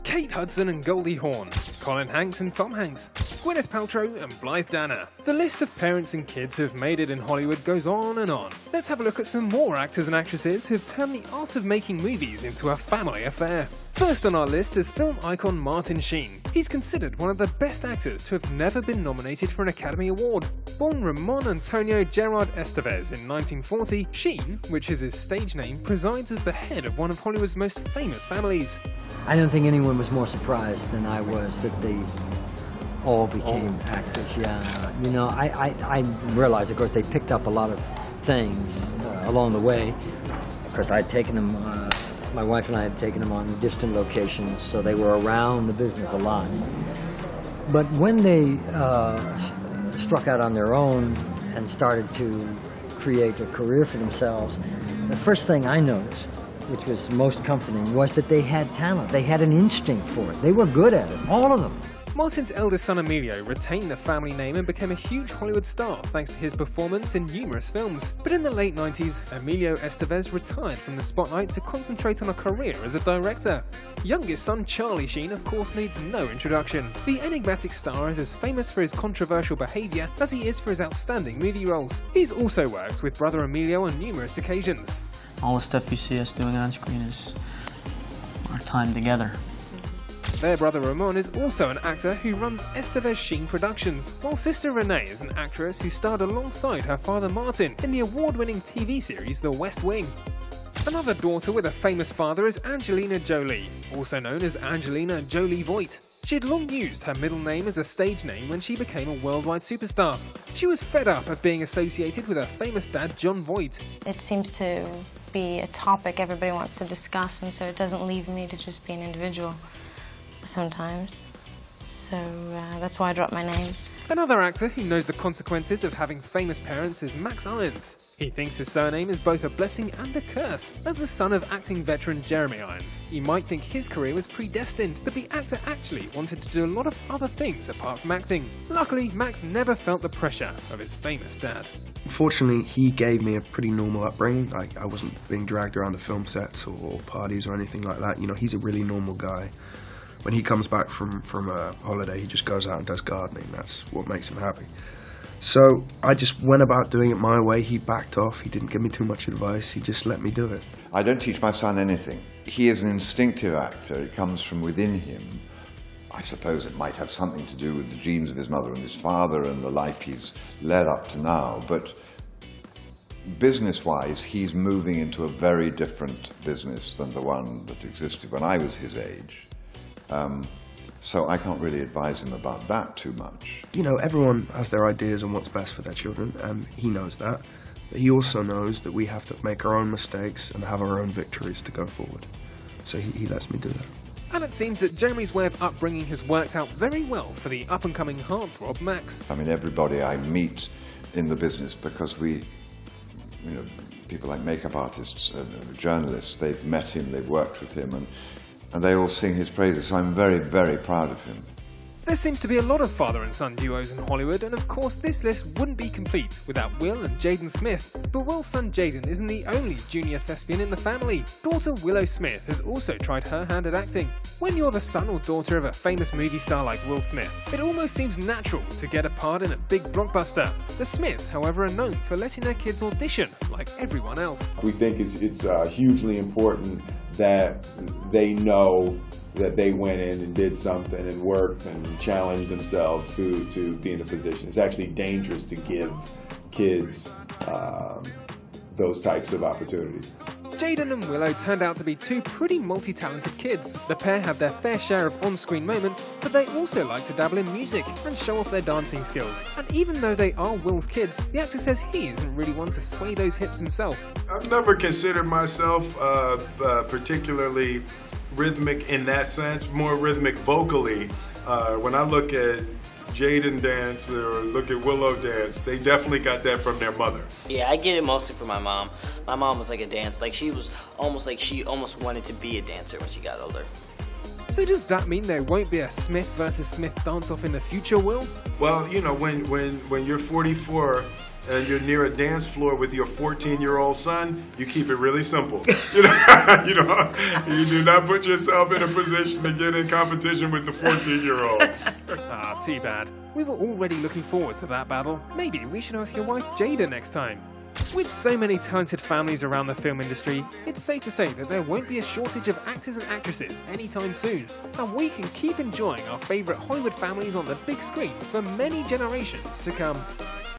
Kate Hudson and Goldie Hawn, Colin Hanks and Tom Hanks, Gwyneth Paltrow and Blythe. The list of parents and kids who have made it in Hollywood goes on and on. Let's have a look at some more actors and actresses who have turned the art of making movies into a family affair. First on our list is film icon Martin Sheen. He's considered one of the best actors to have never been nominated for an Academy Award. Born Ramon Antonio Gerard Estevez in 1940, Sheen, which is his stage name, presides as the head of one of Hollywood's most famous families. I don't think anyone was more surprised than I was that they all became actors. Yeah, you know, I realized, of course, they picked up a lot of things along the way. Of course, I had taken them. My wife and I had taken them on distant locations, so they were around the business a lot. But when they struck out on their own and started to create a career for themselves, the first thing I noticed, which was most comforting, was that they had talent. They had an instinct for it. They were good at it, all of them. Martin's eldest son Emilio retained the family name and became a huge Hollywood star thanks to his performance in numerous films. But in the late 90s, Emilio Estevez retired from the spotlight to concentrate on a career as a director. Youngest son Charlie Sheen, of course, needs no introduction. The enigmatic star is as famous for his controversial behaviour as he is for his outstanding movie roles. He's also worked with brother Emilio on numerous occasions. All the stuff you see us doing on screen is our time together. Their brother Ramon is also an actor who runs ESTEVEZ SHEEN Productions, while sister Renee is an actress who starred alongside her father Martin in the award-winning TV series The West Wing. Another daughter with a famous father is Angelina Jolie, also known as Angelina Jolie Voight. She had long used her middle name as a stage name when she became a worldwide superstar. She was fed up of being associated with her famous dad John Voight. It seems to be a topic everybody wants to discuss, and so it doesn't leave me to just be an individual sometimes. So that's why I dropped my name. Another actor who knows the consequences of having famous parents is Max Irons. He thinks his surname is both a blessing and a curse. As the son of acting veteran Jeremy Irons, you might think his career was predestined, but the actor actually wanted to do a lot of other things apart from acting. Luckily, Max never felt the pressure of his famous dad. Fortunately, he gave me a pretty normal upbringing. I wasn't being dragged around to film sets or parties or anything like that. You know, he's a really normal guy. When he comes back from a holiday, he just goes out and does gardening. That's what makes him happy. So I just went about doing it my way. He backed off. He didn't give me too much advice. He just let me do it. I don't teach my son anything. He is an instinctive actor. It comes from within him. I suppose it might have something to do with the genes of his mother and his father and the life he's led up to now. But business-wise, he's moving into a very different business than the one that existed when I was his age. So I can't really advise him about that too much. You know, everyone has their ideas on what's best for their children, and he knows that. But he also knows that we have to make our own mistakes and have our own victories to go forward. So he lets me do that. And it seems that Jeremy's way of upbringing has worked out very well for the up-and-coming heartthrob Max. I mean, everybody I meet in the business, because we, you know, people like makeup artists, journalists, they've met him, they've worked with him, and they all sing his praises, so I'm very, very proud of him. There seems to be a lot of father and son duos in Hollywood, and of course this list wouldn't be complete without Will and Jaden Smith. But Will's son Jaden isn't the only junior thespian in the family. Daughter Willow Smith has also tried her hand at acting. When you're the son or daughter of a famous movie star like Will Smith, it almost seems natural to get a part in a big blockbuster. The Smiths, however, are known for letting their kids audition like everyone else. We think it's hugely important that they know that they went in and did something and worked and challenged themselves to be in a position. It's actually dangerous to give kids those types of opportunities. Jaden and Willow turned out to be two pretty multi-talented kids. The pair have their fair share of on-screen moments, but they also like to dabble in music and show off their dancing skills. And even though they are Will's kids, the actor says he isn't really one to sway those hips himself. I've never considered myself particularly rhythmic in that sense, more rhythmic vocally. When I look at Jaden dance or look at Willow dance, they definitely got that from their mother. Yeah, I get it mostly from my mom. My mom was like a dancer. Like she almost wanted to be a dancer when she got older. So does that mean there won't be a Smith versus Smith dance-off in the future, Will? Well, you know, when you're 44 and you're near a dance floor with your 14-year-old son, you keep it really simple. You do not put yourself in a position to get in competition with the 14-year-old. Ah, too bad. We were already looking forward to that battle. Maybe we should ask your wife Jada next time. With so many talented families around the film industry, it's safe to say that there won't be a shortage of actors and actresses anytime soon, and we can keep enjoying our favourite Hollywood families on the big screen for many generations to come.